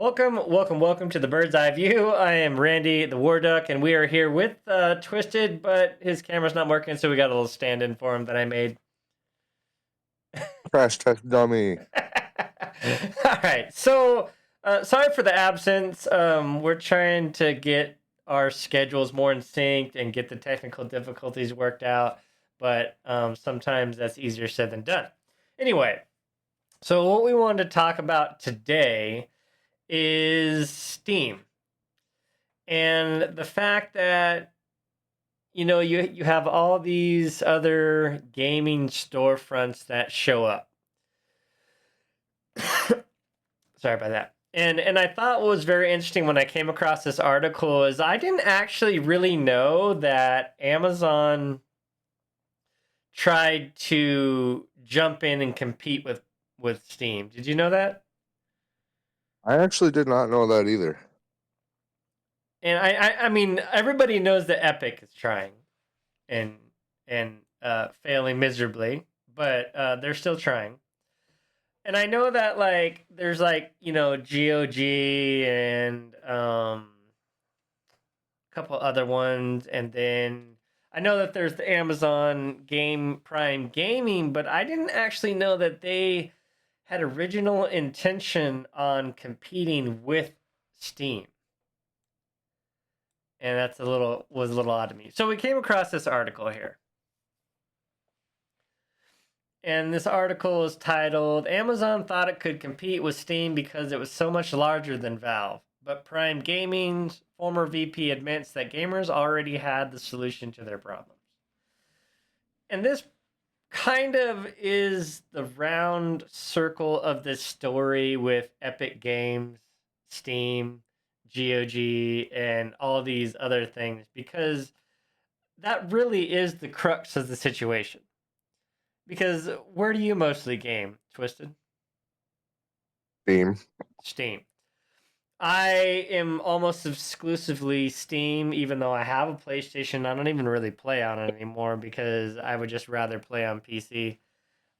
Welcome to the Bird's Eye View. I am Randy, the War Duck, and we are here with Twisted, but his camera's not working, so we got a little stand-in for him that I made. Crash test dummy. All right, so sorry for the absence. We're trying to get our schedules more in sync and get the technical difficulties worked out, but sometimes that's easier said than done. Anyway, so what we wanted to talk about today is Steam and the fact that you have all these other gaming storefronts that show up. Sorry about that. And I thought what was very interesting when I came across this article is I didn't actually really know that Amazon tried to jump in and compete with Steam. Did you know that? I actually did not know that either. And I mean everybody knows that Epic is trying and failing miserably, but they're still trying. And I know that like there's like GOG and a couple other ones, and then I know that there's the Amazon Game Prime Gaming, but I didn't actually know that they had original intention on competing with Steam. And that's was a little odd to me. So we came across this article here. And this article is titled Amazon thought it could compete with Steam because it was so much larger than Valve. But Prime Gaming's former VP admits that gamers already had the solution to their problems. And this kind of is the round circle of this story with Epic Games, Steam, GOG, and all these other things, because that really is the crux of the situation. Because where do you mostly game, Twisted? Steam. Steam. I am almost exclusively Steam, even though I have a PlayStation. I don't even really play on it anymore because I would just rather play on PC.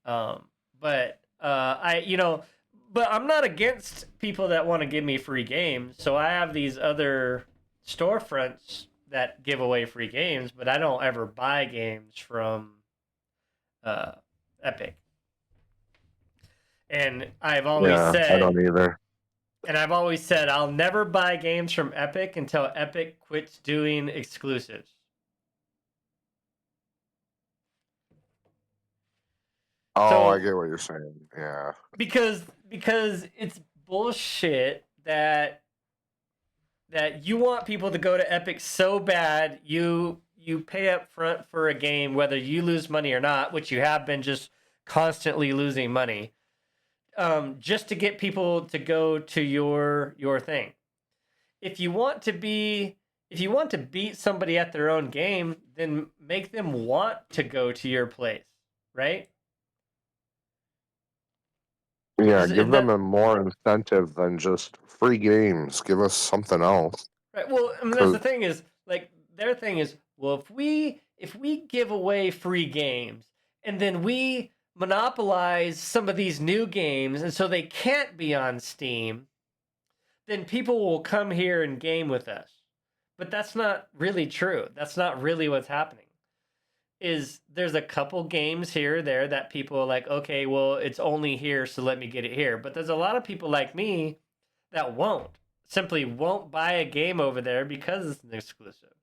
But but I'm not against people that want to give me free games. So I have these other storefronts that give away free games, but I don't ever buy games from Epic. And I've always I don't either. and I've always said I'll never buy games from Epic until Epic quits doing exclusives. Oh, So I get what you're saying. Yeah. because it's bullshit that you want people to go to Epic so bad you pay up front for a game whether you lose money or not, which you have been just constantly losing money, just to get people to go to your thing. If you want to beat somebody at their own game, then make them want to go to your place, right? Yeah, Is give them that a more incentive than just free games. Give us something else. right? Well, I mean, that's the Cause thing is like their thing is, well, if we give away free games and then we monopolize some of these new games and so they can't be on Steam, then people will come here and game with us. But that's not really true. That's not really what's happening. Is there's a couple games here or there that people are like, okay, well, it's only here, so let me get it here. But there's a lot of people like me that simply won't buy a game over there because it's an exclusive.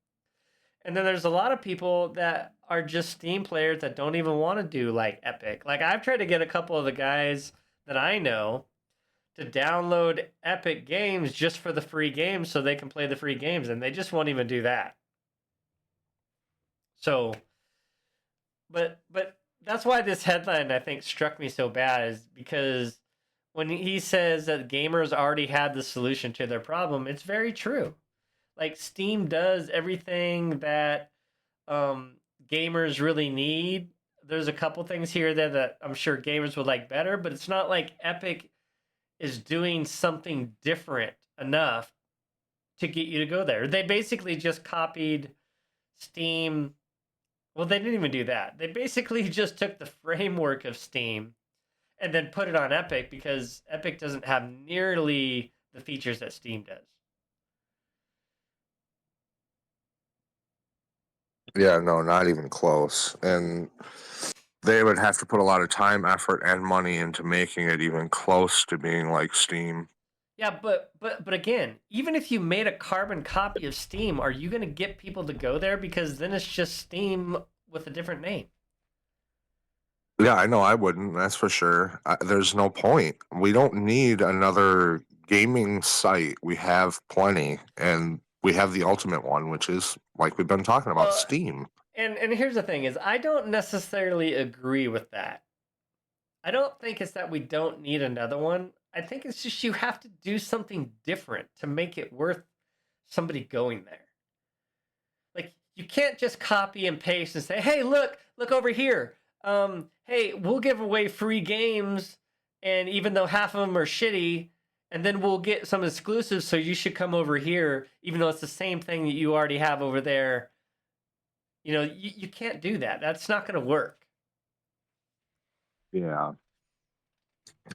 And then there's a lot of people that are just Steam players that don't even want to do like Epic. Like I've tried to get a couple of the guys that I know to download Epic games just for the free games so they can play the free games, and they just won't even do that. So, but that's why this headline I think struck me so bad, is because when he says that gamers already had the solution to their problem, it's very true. Like Steam does everything that gamers really need. There's a couple things here that I'm sure gamers would like better, but it's not like Epic is doing something different enough to get you to go there. They basically just copied Steam. Well, they didn't even do that. They basically just took the framework of Steam and then put it on Epic because Epic doesn't have nearly the features that Steam does. Yeah, no, not even close. And they would have to put a lot of time, effort, and money into making it even close to being like Steam. Yeah, but again, even if you made a carbon copy of Steam, are you going to get people to go there? Because then it's just Steam with a different name. Yeah, I know I wouldn't. That's for sure. There's no point. We don't need another gaming site. We have plenty, and we have the ultimate one, which is like we've been talking about, Well, Steam. and here's the thing: is I don't necessarily agree with that. I don't think it's that we don't need another one. I think it's just you have to do something different to make it worth somebody going there. Like you can't just copy and paste and say, "Hey, look over here. Hey, we'll give away free games, and even though half of them are shitty, and then we'll get some exclusives, so you should come over here, even though it's the same thing that you already have over there." You can't do that. That's not going to work. Yeah.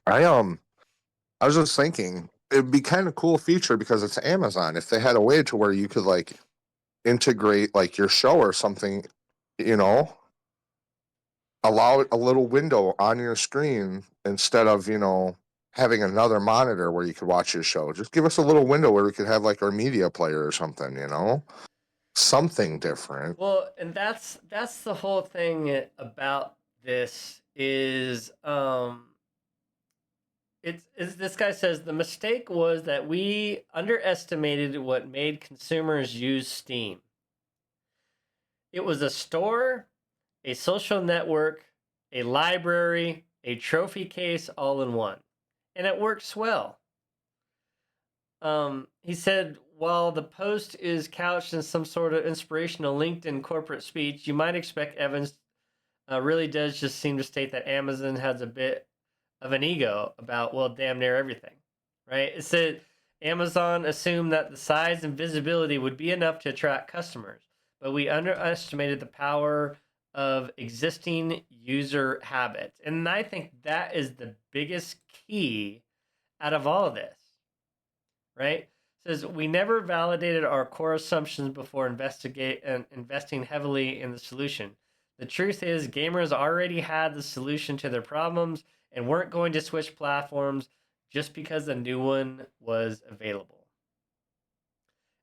I was just thinking it'd be kind of cool feature because it's Amazon. If they had a way to where you could like integrate like your show or something, you know, allow a little window on your screen instead of, having another monitor where you could watch your show. Just give us a little window where we could have like our media player or something, something different. Well, and that's the whole thing about this is it's this guy says the mistake was that we underestimated what made consumers use Steam. It was a store, a social network, a library, a trophy case all in one. And it works well. He said, while the post is couched in some sort of inspirational LinkedIn corporate speech, you might expect Evans really does just seem to state that Amazon has a bit of an ego about, well, damn near everything, right? It said Amazon assumed that the size and visibility would be enough to attract customers, but we underestimated the power of existing user habits. And I think that is the biggest key out of all of this, right? It says we never validated our core assumptions before investing heavily in the solution. The truth is, gamers already had the solution to their problems and weren't going to switch platforms just because a new one was available.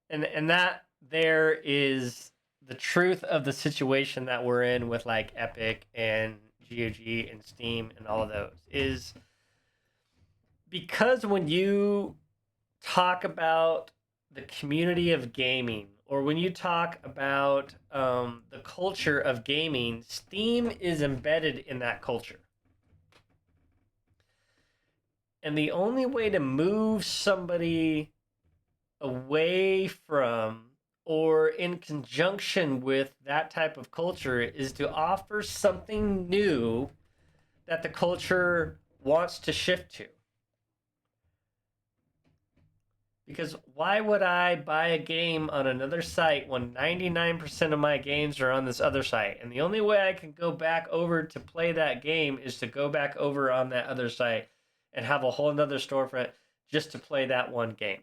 And that there is the truth of the situation that we're in with like Epic and GOG and Steam and all of those is because when you talk about the community of gaming or when you talk about the culture of gaming, Steam is embedded in that culture. And the only way to move somebody away from or in conjunction with that type of culture is to offer something new that the culture wants to shift to. Because why would I buy a game on another site when 99% of my games are on this other site? And the only way I can go back over to play that game is to go back over on that other site and have a whole nother storefront just to play that one game.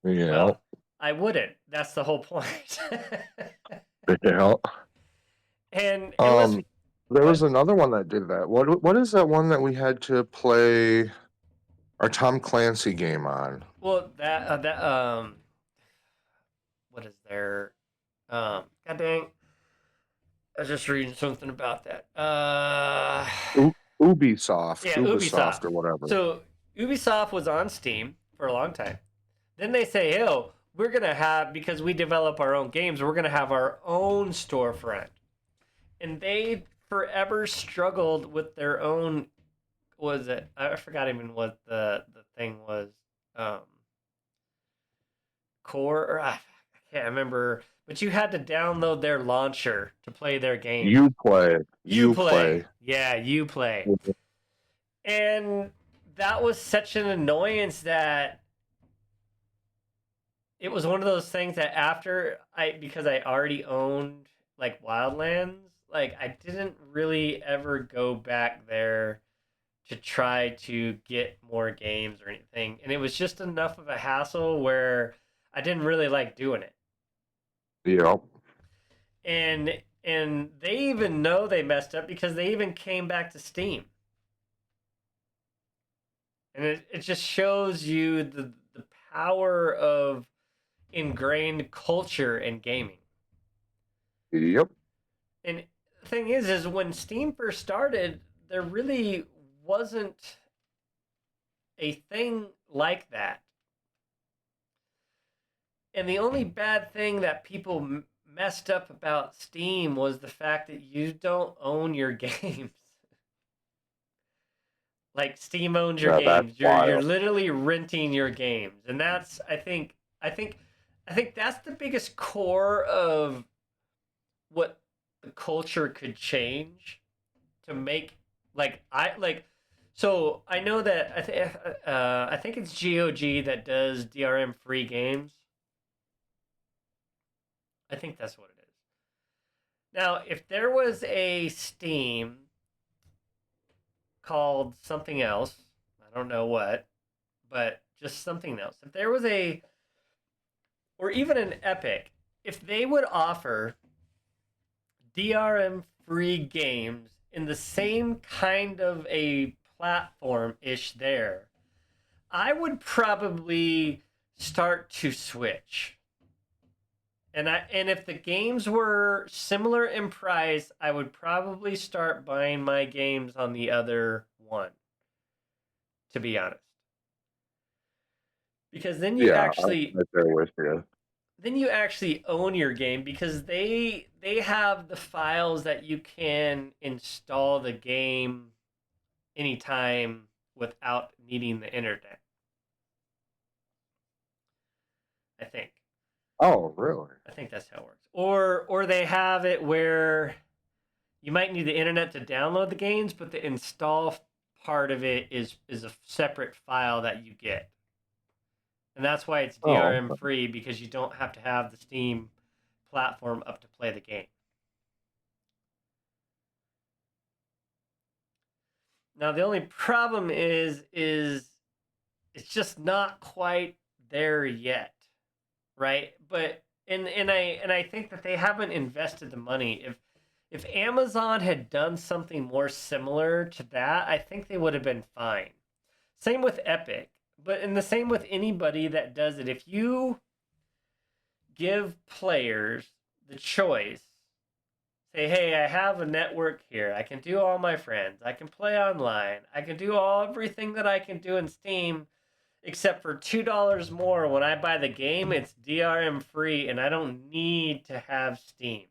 Yeah. Well, I wouldn't. That's the whole point. Yeah. And it was There was what? another one that did that. What is that one that we had to play our Tom Clancy game on? Well, what is there? God dang, I was just reading something about that. Ubisoft, Yeah, Ubisoft. or whatever. So Ubisoft was on Steam for a long time. Then they say, "Oh, we're gonna have because we develop our own games. We're gonna have our own storefront." And they forever struggled with their own. Was it? I forgot even what the thing was. Core or I can't remember. But you had to download their launcher to play their game. You play. Yeah, you play. And that was such an annoyance that it was one of those things that after because I already owned like Wildlands, like I didn't really ever go back there to try to get more games or anything. And it was just enough of a hassle where I didn't really like doing it. Yep. And they even know they messed up because they even came back to Steam. And it just shows you the power of ingrained culture in gaming. Yep. And the thing is when Steam first started, there really wasn't a thing like that. And the only bad thing that people messed up about Steam was the fact that you don't own your games. Like Steam owns your Yeah, that's games. You're wild. literally renting your games. And that's I think that's the biggest core of what the culture could change to make so I know that I think it's GOG that does DRM free games. I think that's what it is. Now, if there was a Steam called something else, I don't know what, but just something else. If there was a or even an Epic, if they would offer DRM free games in the same kind of a platform ish there, I would probably start to switch. And if the games were similar in price, I would probably start buying my games on the other one, to be honest. Because Yeah, I'm right there with you. then you actually own your game because they have the files that you can install the game anytime without needing the internet. I think. Oh, really? I think that's how it works. Or they have it where you might need the internet to download the games, but the install part of it is a separate file that you get. And that's why it's Oh, DRM free because you don't have to have the Steam platform up to play the game. Now the only problem is it's just not quite there yet, right? But and I think that they haven't invested the money. If Amazon had done something more similar to that, I think they would have been fine. Same with Epic, but and the same with anybody that does it. If you give players the choice, say, hey, I have a network here. I can do all my friends. I can play online. I can do everything that I can do in Steam, except for $2 more when I buy the game. It's DRM free, and I don't need to have Steam.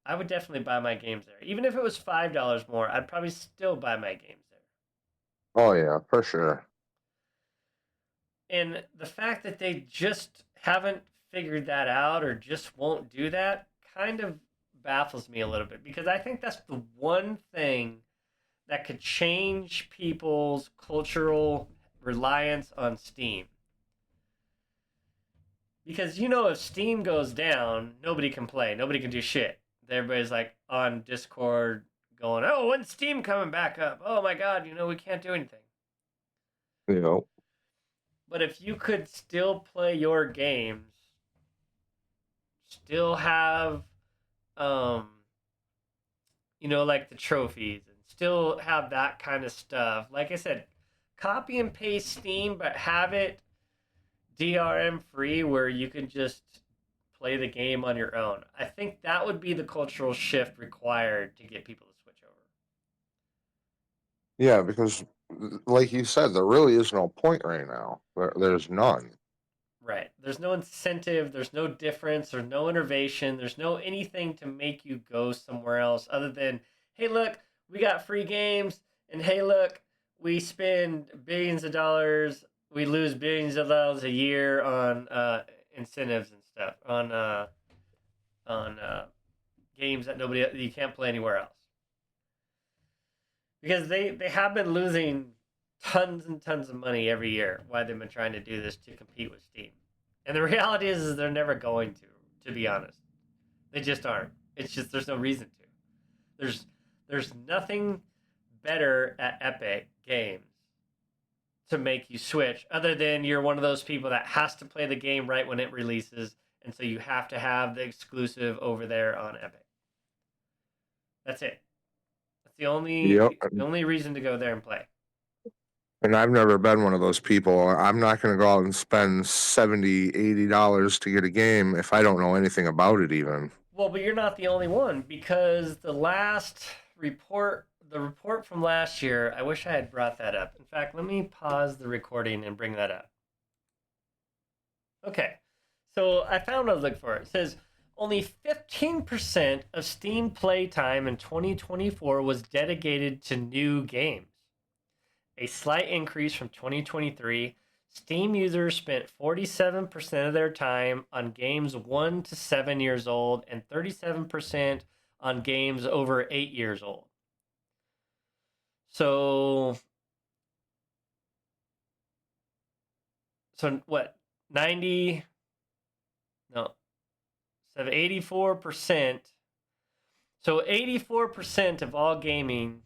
I would definitely buy my games there. Even if it was $5 more, I'd probably still buy my games there. oh yeah, for sure. And the fact that they just haven't figured that out or just won't do that kind of baffles me a little bit because I think that's the one thing that could change people's cultural reliance on Steam. Because if Steam goes down, nobody can play, nobody can do shit. Everybody's like on Discord going, "Oh, when's Steam coming back up? Oh my god, we can't do anything." You know. But if you could still play your games, still have um like the trophies and still have that kind of stuff. Like I said, copy and paste Steam, but have it DRM free where you can just play the game on your own. I think that would be the cultural shift required to get people to switch over. Yeah, because like you said, there really is no point right now. There's none. Right. There's no incentive, there's no difference, there's no innovation, there's no anything to make you go somewhere else other than, hey, look, we got free games, and hey, look, we spend billions of dollars, we lose billions of dollars a year on incentives and stuff, on games that you can't play anywhere else. Because they have been losing tons and tons of money every year while they've been trying to do this to compete with Steam. And the reality is they're never going to be honest. They just aren't. It's just there's no reason to. There's nothing better at Epic Games to make you switch, other than you're one of those people that has to play the game right when it releases, and so you have to have the exclusive over there on Epic. That's it. That's Yep. the only reason to go there and play. And I've never been one of those people. I'm not going to go out and spend $70, $80 to get a game if I don't know anything about it even. Well, but you're not the only one, because the report from last year, I wish I had brought that up. In fact, let me pause the recording and bring that up. Okay, so I found what I was looking for. It says only 15% of Steam playtime in 2024 was dedicated to new games, a slight increase from 2023. Steam users spent 47% of their time on games 1 to 7 years old and 37% on games over 8 years old. So what? 90 no. So 84%. So 84% of all gaming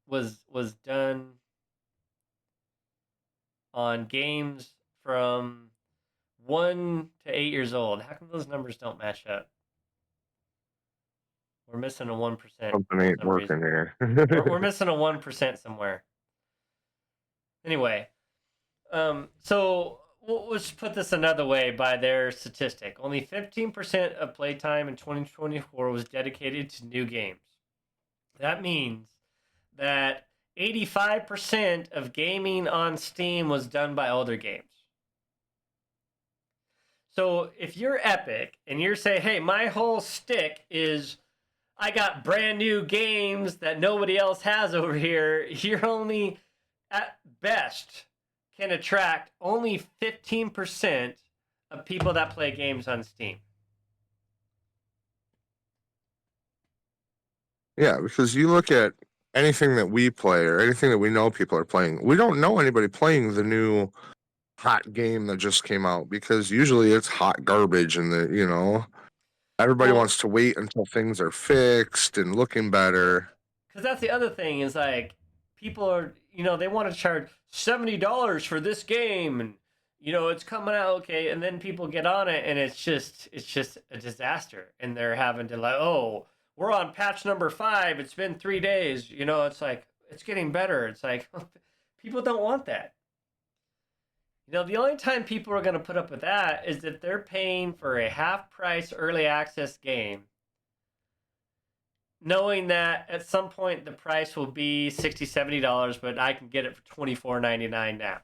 was done on games from 1 to 8 years old. How come those numbers don't match up? We're missing a 1%. Something ain't working here. We're missing a 1% somewhere. Anyway, so let's put this another way by their statistic. Only 15% of playtime in 2024 was dedicated to new games. That means that 85% of gaming on Steam was done by older games. So if you're Epic and you're saying, hey, my whole stick is I got brand new games that nobody else has over here, you're only at best can attract only 15% of people that play games on Steam. Yeah, because you look at anything that we play or anything that we know people are playing, we don't know anybody playing the new hot game that just came out because usually it's hot garbage and everybody Well, wants to wait until things are fixed and looking better. because that's the other thing is like people are, they want to charge $70 for this game and it's coming out okay, and then people get on it and it's just a disaster, and they're having to like, oh, we're on patch number 5, it's been 3 days, it's like it's getting better. It's like people don't want that. The only time people are going to put up with that is if they're paying for a half price early access game, knowing that at some point the price will be $60, $70, but I can get it for $24.99 now.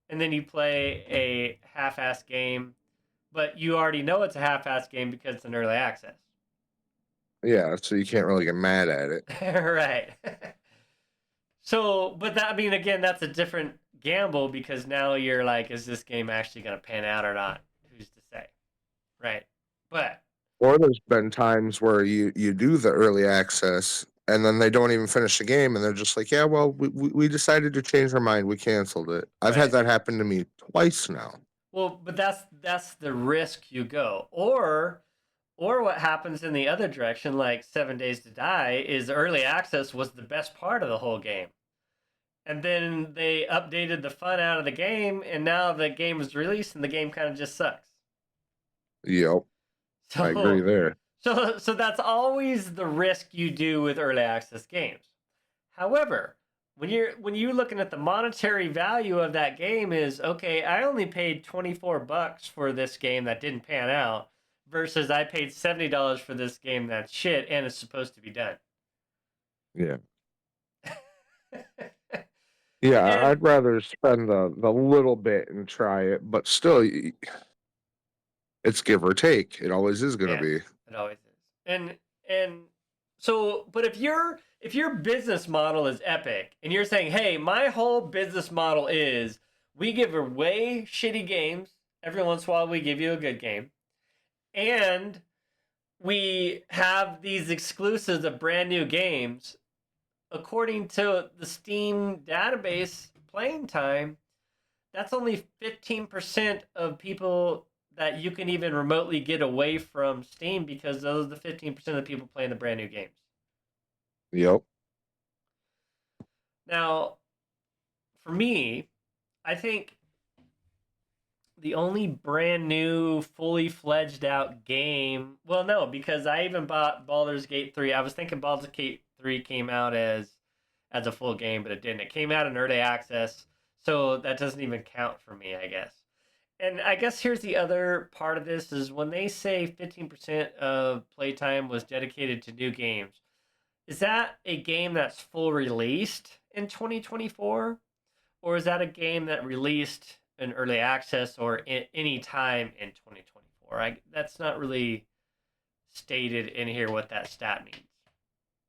And then you play a half-ass game, but you already know it's a half-ass game because it's an early access. Yeah, so you can't really get mad at it. Right. So, but that, I mean, again, that's a different gamble because now you're like, is this game actually going to pan out or not? Who's to say? Right. But Or there's been times where you do the early access and then they don't even finish the game and they're just like, yeah, well, we decided to change our mind. We canceled it. I've had that happen to me twice now. Well, but that's the risk you go. Or what happens in the other direction, like 7 Days to Die, is early access was the best part of the whole game. And then they updated the fun out of the game, and now the game is released, and the game kind of just sucks. Yep. So, I agree there. So that's always the risk you do with early access games. However, when you're looking at the monetary value of that game is, okay, I only paid $24 for this game that didn't pan out versus I paid $70 for this game that's shit and it's supposed to be done. Yeah. Yeah, I'd rather spend the little bit and try it, but still, it's give or take. It always is going to be. It always is. And so, but if your business model is Epic and you're saying, hey, my whole business model is we give away shitty games. Every once in a while, we give you a good game. And we have these exclusives of brand new games. According to the Steam database playing time, that's only 15% of people that you can even remotely get away from Steam because those are the 15% of the people playing the brand new games. Yep. Now, for me, I think the only brand new, fully fledged out game. Well, no, because I even bought Baldur's Gate 3. I was thinking Baldur's Gate 3 came out as a full game, but it didn't. It came out in early access, so that doesn't even count for me, I guess. And I guess here's the other part of this is when they say 15% of playtime was dedicated to new games. Is that a game that's full released in 2024? Or is that a game that released in early access or any time in 2024? That's not really stated in here what that stat means.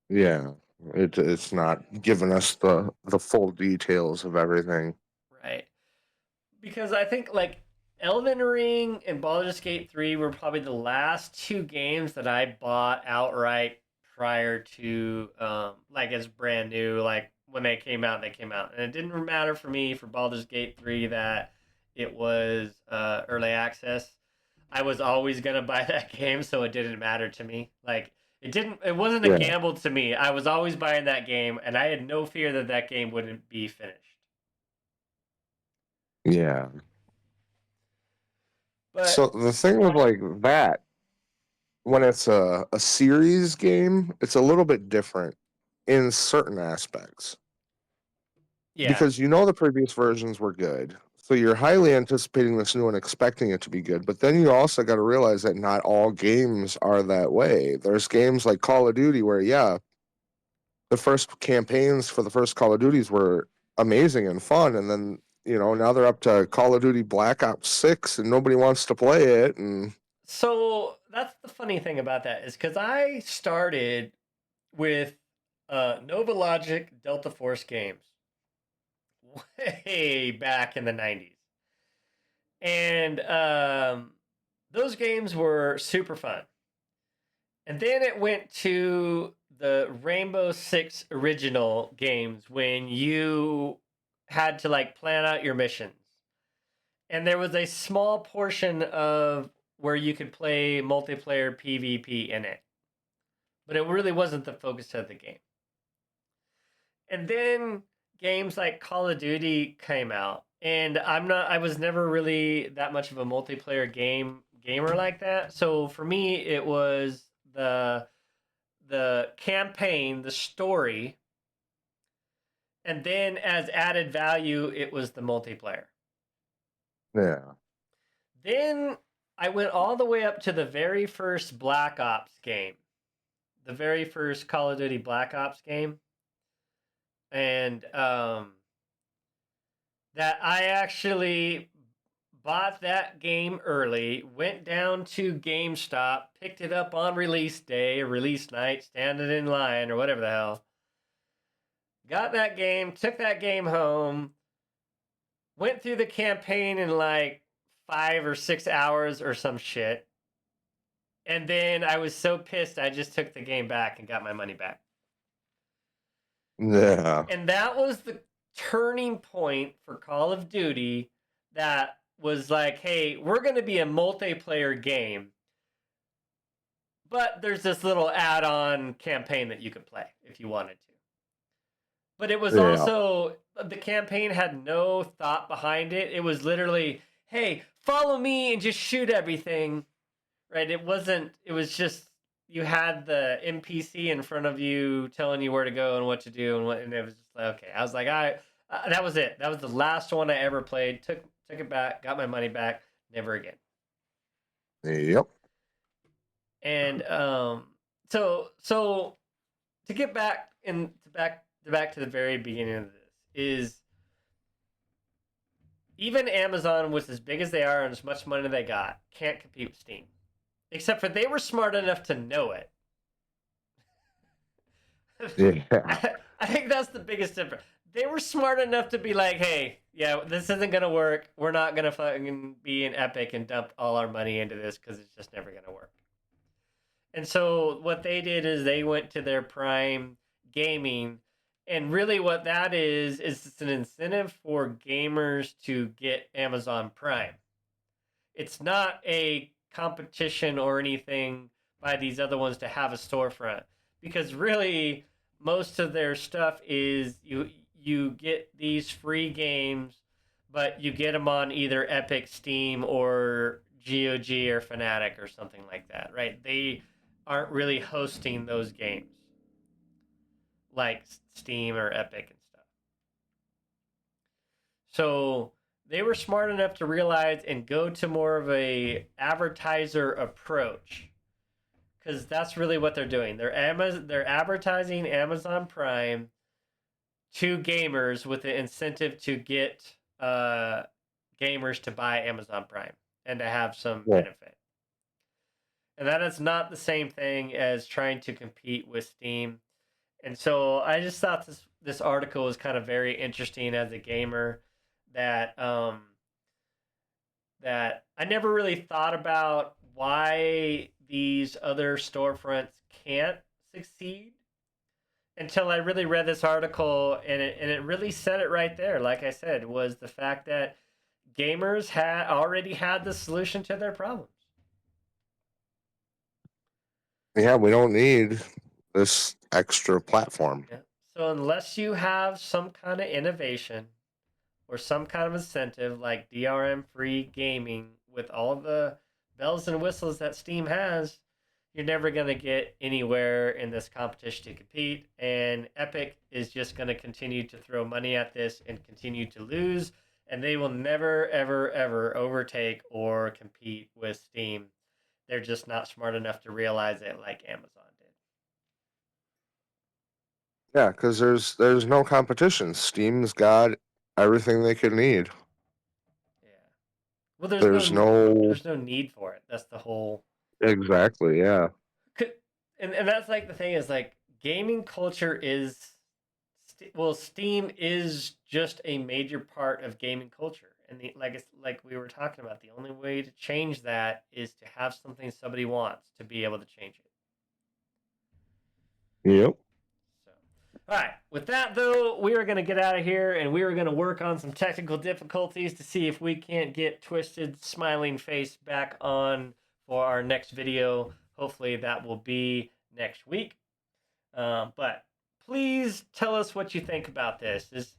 Yeah. It's not giving us the full details of everything. Right. Because I think like Elden Ring and Baldur's Gate 3 were probably the last two games that I bought outright prior to like as brand new, like when they came out. And it didn't matter for me for Baldur's Gate 3 that it was early access. I was always gonna buy that game, so it didn't matter to me. Like it wasn't a Yeah. gamble to me. I was always buying that game, and I had no fear that that game wouldn't be finished. Yeah. So But the thing with like that, when it's a series game, it's a little bit different in certain aspects. yeah, Because the previous versions were good. So you're highly anticipating this new one, expecting it to be good. But then you also got to realize that not all games are that way. There's games like Call of Duty where, yeah, the first campaigns for the first Call of Duties were amazing and fun. And then, now they're up to Call of Duty Black Ops 6 and nobody wants to play it. And so that's the funny thing about that is because I started with Nova Logic Delta Force games way back in the 90s. And those games were super fun. And then it went to the Rainbow Six original games when you had to like plan out your missions. And there was a small portion of where you could play multiplayer PvP in it. But it really wasn't the focus of the game. And then games like Call of Duty came out. And I was never really that much of a multiplayer gamer like that. So for me it was the campaign, the story, and then as added value, it was the multiplayer. yeah, Then I went all the way up to the very first Black Ops game, the very first Call of Duty Black Ops game, and that I actually bought that game early, went down to GameStop, picked it up on release day or release night, standing in line or whatever the hell. Got that game, took that game home, went through the campaign in like 5 or 6 hours or some shit. And then I was so pissed, I just took the game back and got my money back. yeah, And that was the turning point for Call of Duty that was like, hey, we're going to be a multiplayer game, but there's this little add on campaign that you could play if you wanted to. But it was yeah, also, the campaign had no thought behind it. It was literally, hey, follow me and just shoot everything. Right? It wasn't, it was just, you had the NPC in front of you telling you where to go and what to do. And it was just like, okay. I was like, that was it. That was the last one I ever played. Took it back, got my money back, never again. yep, And so to get back back to the very beginning of this is even Amazon, with as big as they are and as much money they got, can't compete with Steam. Except for they were smart enough to know it. yeah, I think that's the biggest difference. They were smart enough to be like, hey, yeah, this isn't gonna work. We're not gonna fucking be an Epic and dump all our money into this because it's just never gonna work. And so what they did is they went to their Prime Gaming, and really what that is it's an incentive for gamers to get Amazon Prime. It's not a competition or anything by these other ones to have a storefront because really most of their stuff is you get these free games, but you get them on either Epic, Steam, or GOG or Fnatic or something like that, right? They aren't really hosting those games like Steam or Epic and stuff. So they were smart enough to realize and go to more of a advertiser approach, because that's really what they're doing. They're advertising Amazon Prime to gamers with the incentive to get gamers to buy Amazon Prime and to have some Yeah. benefit. And that is not the same thing as trying to compete with Steam. And so I just thought this article was kind of very interesting as a gamer, that that I never really thought about why these other storefronts can't succeed until I really read this article, and it really said it right there. Like I said, was the fact that gamers had already had the solution to their problems. Yeah, we don't need this extra platform. Yeah. So unless you have some kind of innovation or some kind of incentive like DRM free gaming with all the bells and whistles that Steam has, you're never going to get anywhere in this competition to compete. And Epic is just going to continue to throw money at this and continue to lose. And they will never, ever, ever overtake or compete with Steam. They're just not smart enough to realize it like Amazon did. Yeah, because there's no competition. Steam's got everything they could need. Yeah. Well, There's no there's no need for it. That's the whole. exactly. Yeah, And that's like the thing is like gaming culture is, well, Steam is just a major part of gaming culture. And like we were talking about, the only way to change that is to have something somebody wants to be able to change it. yep. So, all right. With that though, we are going to get out of here, and we are going to work on some technical difficulties to see if we can't get Twisted Smiling Face back on for our next video. Hopefully that will be next week. But please tell us what you think about this.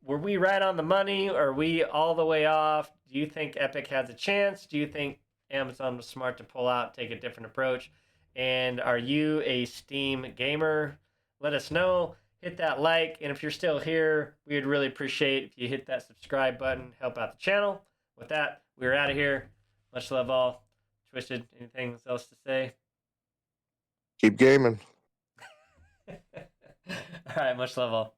Were we right on the money? Or are we all the way off? Do you think Epic has a chance? Do you think Amazon was smart to pull out, take a different approach? And are you a Steam gamer? Let us know. Hit that like, and if you're still here, we would really appreciate if you hit that subscribe button, help out the channel. With that, we're out of here. Much love all. Twisted, anything else to say? Keep gaming. All right, much love all.